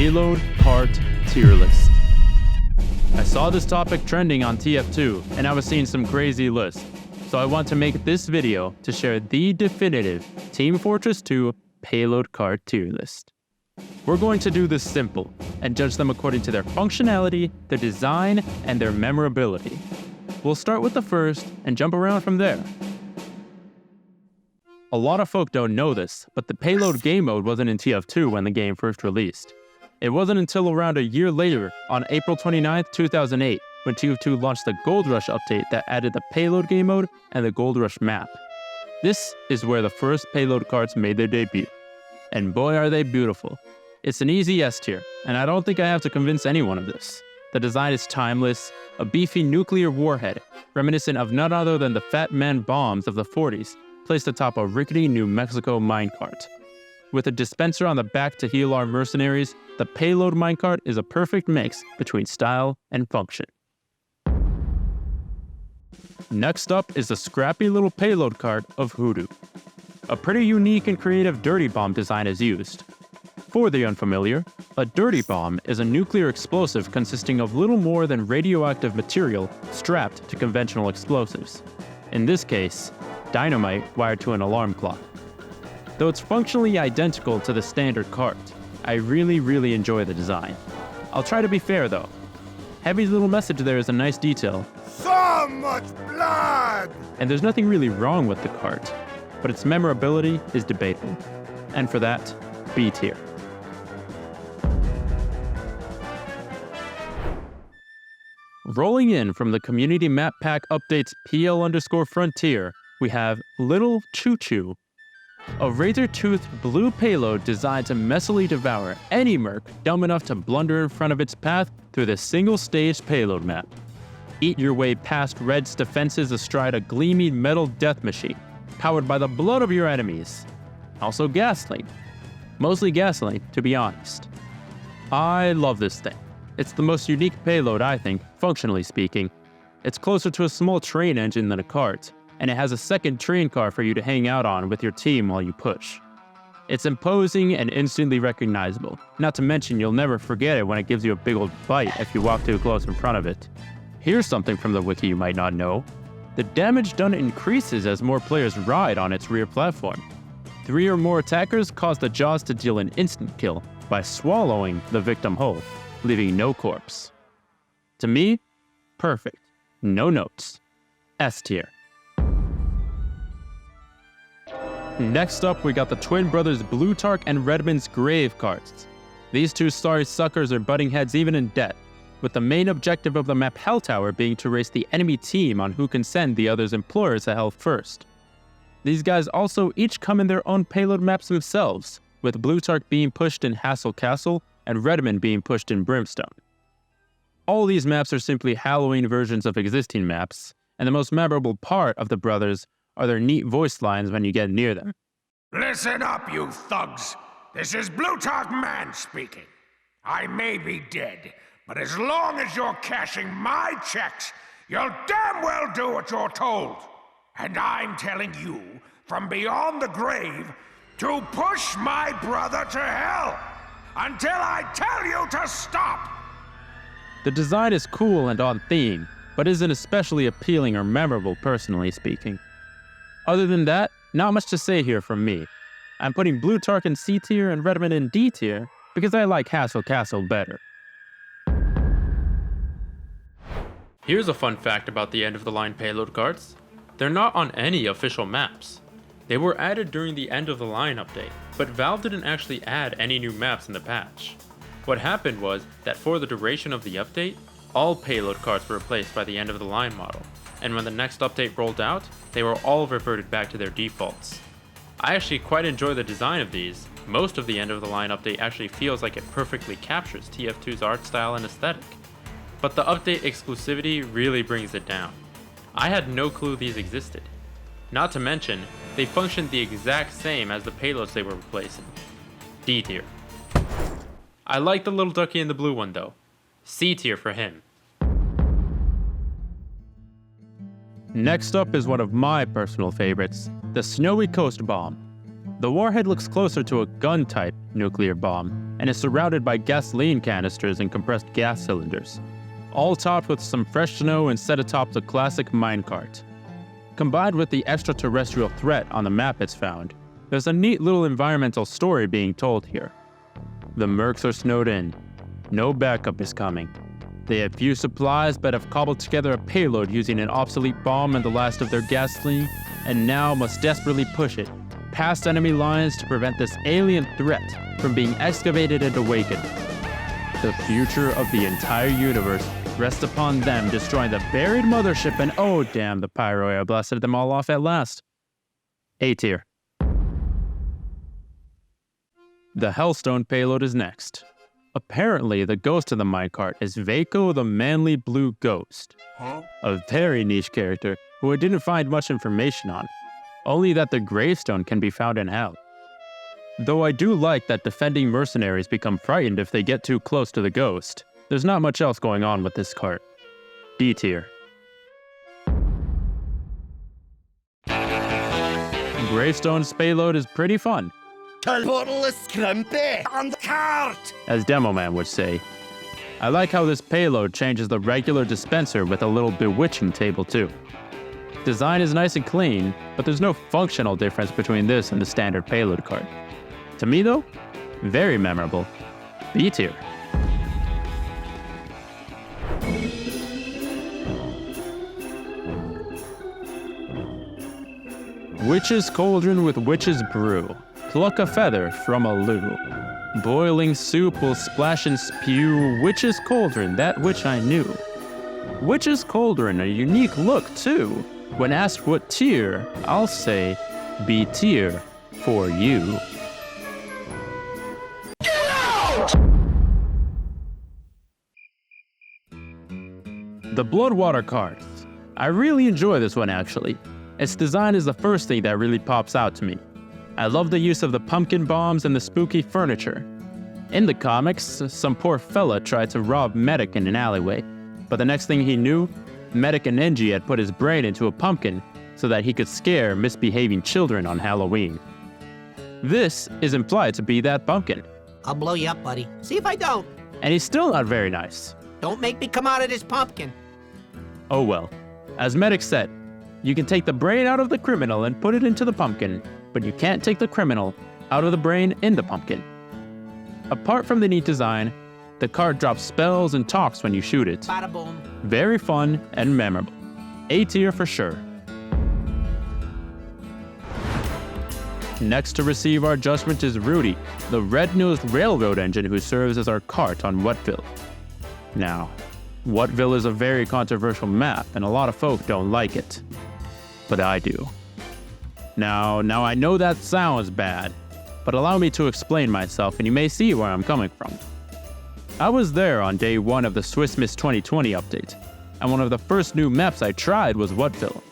Payload Cart Tier List. I saw this topic trending on TF2, and I was seeing some crazy lists. So I want to make this video to share the definitive Team Fortress 2 Payload Cart Tier List. We're going to do this simple, and judge them according to their functionality, their design, and their memorability. We'll start with the first, and jump around from there. A lot of folk don't know this, but the Payload game mode wasn't in TF2 when the game first released. It wasn't until around a year later, on April 29, 2008, when TF2 launched the Gold Rush update that added the Payload game mode and the Gold Rush map. This is where the first Payload carts made their debut. And boy are they beautiful. It's an easy S tier, and I don't think I have to convince anyone of this. The design is timeless, a beefy nuclear warhead, reminiscent of none other than the Fat Man bombs of the 40s, placed atop a rickety New Mexico minecart. With a dispenser on the back to heal our mercenaries, the Payload minecart is a perfect mix between style and function. Next up is the scrappy little payload cart of Hoodoo. A pretty unique and creative dirty bomb design is used. For the unfamiliar, a dirty bomb is a nuclear explosive consisting of little more than radioactive material strapped to conventional explosives. In this case, dynamite wired to an alarm clock. Though it's functionally identical to the standard cart, I really enjoy the design. I'll try to be fair though. Heavy's little message there is a nice detail. So much blood! And there's nothing really wrong with the cart, but its memorability is debatable. And for that, B tier. Rolling in from the Community Map Pack Updates PL_Frontier, we have Little Choo Choo, a razor-toothed blue payload designed to messily devour any merc dumb enough to blunder in front of its path through the single-stage payload map. Eat your way past Red's defenses astride a gleamy metal death machine, powered by the blood of your enemies. Also gasoline. Mostly gasoline, to be honest. I love this thing. It's the most unique payload, I think, functionally speaking. It's closer to a small train engine than a cart, and it has a second train car for you to hang out on with your team while you push. It's imposing and instantly recognizable, not to mention you'll never forget it when it gives you a big old bite if you walk too close in front of it. Here's something from the wiki you might not know. The damage done increases as more players ride on its rear platform. 3 or more attackers cause the Jaws to deal an instant kill by swallowing the victim whole, leaving no corpse. To me, perfect. No notes. S tier. Next up, we got the twin brothers Blutark and Redmond's Grave carts. These two sorry suckers are butting heads even in death, with the main objective of the map Hell Tower being to race the enemy team on who can send the other's employers to hell first. These guys also each come in their own payload maps themselves, with Blutark being pushed in Hassel Castle and Redmond being pushed in Brimstone. All these maps are simply Halloween versions of existing maps, and the most memorable part of the brothers are their neat voice lines when you get near them. Listen up, you thugs. This is Blutark Man speaking. I may be dead, but as long as you're cashing my checks, you'll damn well do what you're told. And I'm telling you, from beyond the grave, to push my brother to hell, until I tell you to stop! The design is cool and on theme, but isn't especially appealing or memorable personally speaking. Other than that, not much to say here from me. I'm putting Blutark in C tier and Redmond in D tier because I like Hassel Castle better. Here's a fun fact about the end-of-the-line payload carts. They're not on any official maps. They were added during the end-of-the-line update, but Valve didn't actually add any new maps in the patch. What happened was that for the duration of the update, all payload carts were replaced by the end-of-the-line model, and when the next update rolled out, they were all reverted back to their defaults. I actually quite enjoy the design of these. Most of the end-of-the-line update actually feels like it perfectly captures TF2's art style and aesthetic, but the update exclusivity really brings it down. I had no clue these existed. Not to mention, they functioned the exact same as the payloads they were replacing. D tier. I like the little ducky in the blue one though. C tier for him. Next up is one of my personal favorites, the Snowy Coast Bomb. The warhead looks closer to a gun type nuclear bomb, and is surrounded by gasoline canisters and compressed gas cylinders, all topped with some fresh snow and set atop the classic minecart. Combined with the extraterrestrial threat on the map it's found, there's a neat little environmental story being told here. The mercs are snowed in. No backup is coming. They have few supplies but have cobbled together a payload using an obsolete bomb and the last of their gasoline, and now must desperately push it past enemy lines to prevent this alien threat from being excavated and awakened. The future of the entire universe rests upon them destroying the buried mothership, and oh damn, the pyro air blasted them all off at last. A tier. The Hellstone payload is next. Apparently, the ghost of the minecart is Vaco the Manly Blue Ghost. A very niche character who I didn't find much information on, only that the gravestone can be found in hell. Though I do like that defending mercenaries become frightened if they get too close to the ghost, there's not much else going on with this cart. D tier. Gravestone's payload is pretty fun, Total scrimpy on the cart! as Demo Man would say. I like how this payload changes the regular dispenser with a little bewitching table too. Design is nice and clean, but there's no functional difference between this and the standard payload cart. To me though, very memorable. B tier. Witch's Cauldron with Witch's Brew. Pluck a feather from a loo. Boiling soup will splash and spew. Witch's Cauldron, that which I knew. Witch's Cauldron, a unique look too. When asked what tier, I'll say B tier for you. Get out! The Bloodwater cart. I really enjoy this one actually. Its design is the first thing that really pops out to me. I love the use of the pumpkin bombs and the spooky furniture. In the comics, some poor fella tried to rob Medic in an alleyway, but the next thing he knew, Medic and Engie had put his brain into a pumpkin so that he could scare misbehaving children on Halloween. This is implied to be that pumpkin, I'll blow you up, buddy. See if I don't. and he's still not very nice. Don't make me come out of this pumpkin. Oh well. As Medic said, you can take the brain out of the criminal and put it into the pumpkin, but you can't take the criminal out of the brain in the pumpkin. Apart from the neat design, the cart drops spells and talks when you shoot it. Bada boom. Very fun and memorable. A tier for sure. Next to receive our judgment is Rudy, the red-nosed railroad engine who serves as our cart on Whatville. Now, Whatville is a very controversial map and a lot of folk don't like it. But I do. Now I know that sounds bad, but allow me to explain myself and you may see where I'm coming from. I was there on day 1 of the Swiss Miss 2020 update, and one of the first new maps I tried was Whatville,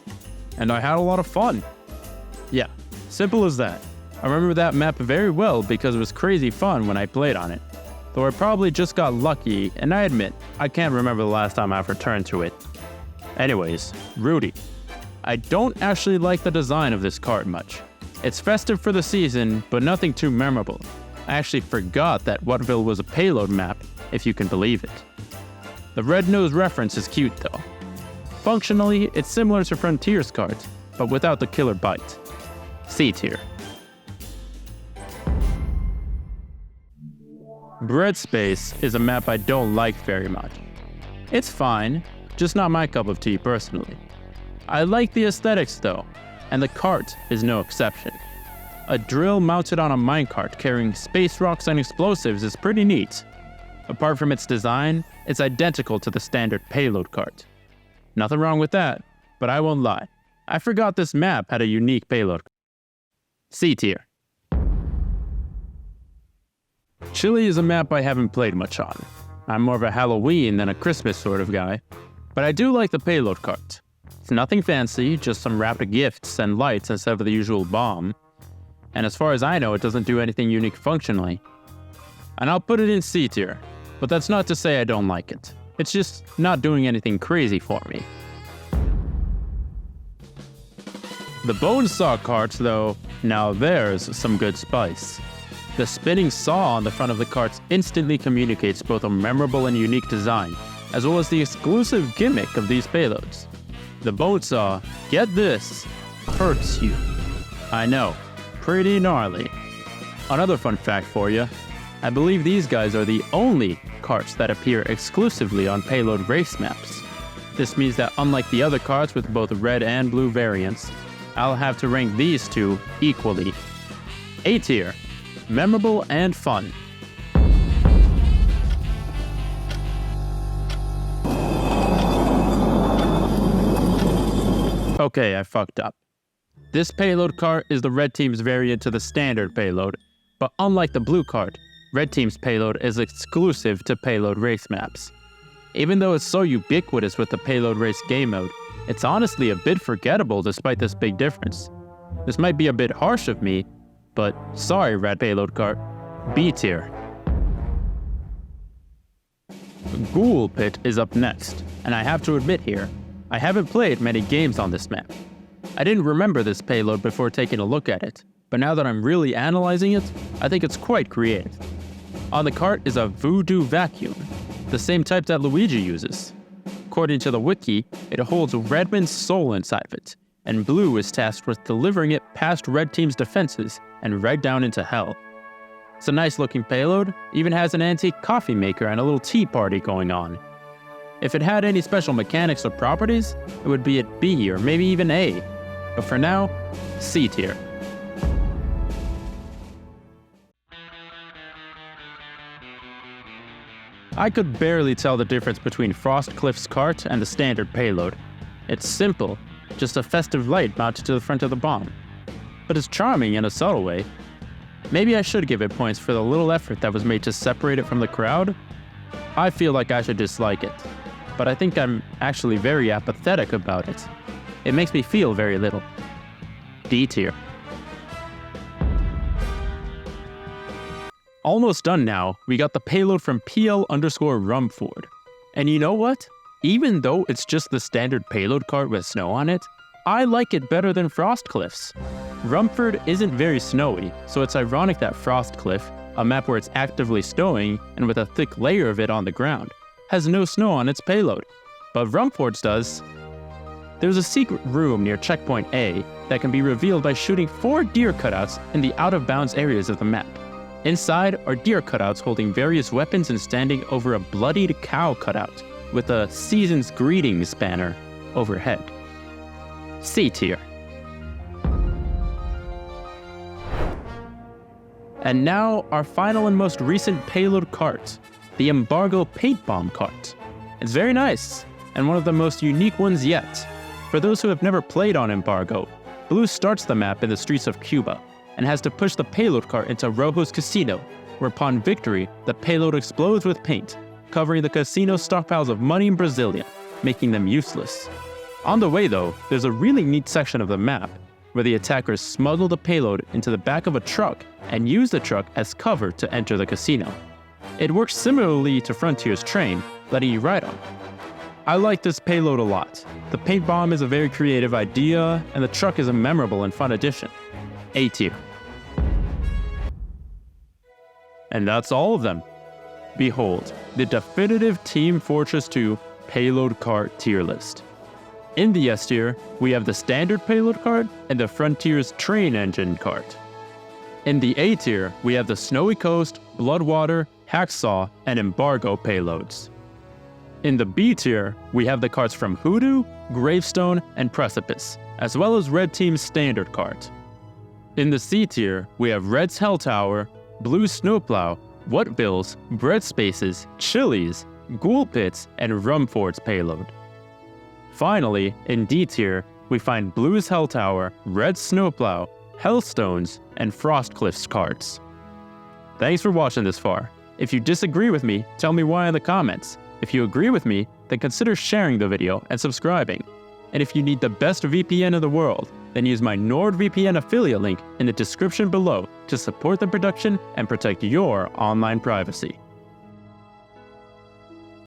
and I had a lot of fun. Yeah, simple as that. I remember that map very well because it was crazy fun when I played on it, though I probably just got lucky, and I admit, I can't remember the last time I've returned to it. Anyways, Rudy. I don't actually like the design of this cart much. It's festive for the season, but nothing too memorable. I actually forgot that Whatville was a payload map, if you can believe it. The red nose reference is cute though. Functionally, it's similar to Frontier's cart, but without the killer bite. C tier. Bread Space is a map I don't like very much. It's fine, just not my cup of tea personally. I like the aesthetics though, and the cart is no exception. A drill mounted on a minecart carrying space rocks and explosives is pretty neat. Apart from its design, it's identical to the standard payload cart. Nothing wrong with that, but I won't lie. I forgot this map had a unique payload. C tier. Chile is a map I haven't played much on. I'm more of a Halloween than a Christmas sort of guy, but I do like the payload cart. It's nothing fancy, just some wrapped gifts and lights instead of the usual bomb. And as far as I know, it doesn't do anything unique functionally. And I'll put it in C tier, but that's not to say I don't like it. It's just not doing anything crazy for me. The Bone Saw carts though, now there's some good spice. The spinning saw on the front of the carts instantly communicates both a memorable and unique design, as well as the exclusive gimmick of these payloads. The bone saw, get this, hurts you. I know, pretty gnarly. Another fun fact for you, I believe these guys are the only carts that appear exclusively on Payload race maps. This means that unlike the other carts with both red and blue variants, I'll have to rank these two equally. A tier, memorable and fun. Okay, I fucked up. This payload cart is the red team's variant to the standard payload, but unlike the blue cart, red team's payload is exclusive to Payload race maps. Even though it's so ubiquitous with the Payload race game mode, it's honestly a bit forgettable despite this big difference. This might be a bit harsh of me, but sorry red payload cart, B tier. Ghoul Pit is up next, and I have to admit here, I haven't played many games on this map. I didn't remember this payload before taking a look at it, but now that I'm really analyzing it, I think it's quite creative. On the cart is a voodoo vacuum, the same type that Luigi uses. According to the wiki, it holds Redman's soul inside of it, and blue is tasked with delivering it past red team's defenses and right down into hell. It's a nice looking payload, even has an antique coffee maker and a little tea party going on. If it had any special mechanics or properties, it would be at B or maybe even A, but for now, C tier. I could barely tell the difference between Frostcliff's cart and the standard payload. It's simple, just a festive light mounted to the front of the bomb. But it's charming in a subtle way. Maybe I should give it points for the little effort that was made to separate it from the crowd. I feel like I should dislike it, but I think I'm actually very apathetic about it. It makes me feel very little. D tier. Almost done now, we got the payload from PL_Rumford. And you know what? Even though it's just the standard payload cart with snow on it, I like it better than Frostcliff's. Rumford isn't very snowy, so it's ironic that Frostcliff, a map where it's actively snowing and with a thick layer of it on the ground, has no snow on its payload. But Rumford's does. There's a secret room near checkpoint A that can be revealed by shooting 4 deer cutouts in the out-of-bounds areas of the map. Inside are deer cutouts holding various weapons and standing over a bloodied cow cutout with a Season's Greetings banner overhead. C tier. And now our final and most recent payload cart, the Embargo Paint Bomb Cart. It's very nice, and one of the most unique ones yet. For those who have never played on Embargo, Blue starts the map in the streets of Cuba, and has to push the payload cart into Rojo's casino, where upon victory, the payload explodes with paint, covering the casino's stockpiles of money in Brasilia, making them useless. On the way though, there's a really neat section of the map, where the attackers smuggle the payload into the back of a truck and use the truck as cover to enter the casino. It works similarly to Frontier's train, letting you ride on. I like this payload a lot. The paint bomb is a very creative idea, and the truck is a memorable and fun addition. A tier. And that's all of them. Behold, the definitive Team Fortress 2 Payload Cart tier list. In the S tier, we have the standard payload cart and the Frontier's train engine cart. In the A tier, we have the Snowy Coast, Bloodwater, Hacksaw, and Embargo payloads. In the B tier, we have the carts from Hoodoo, Gravestone, and Precipice, as well as Red Team's standard cart. In the C tier, we have Red's Hell Tower, Blue's Snowplow, Whatbills, Bread Spaces, Chili's, Ghoul Pits, and Rumford's payload. Finally, in D tier, we find Blue's Hell Tower, Red's Snowplow, Hellstones, and Frostcliff's carts. Thanks for watching this far. If you disagree with me, tell me why in the comments. If you agree with me, then consider sharing the video and subscribing. And if you need the best VPN in the world, then use my NordVPN affiliate link in the description below to support the production and protect your online privacy.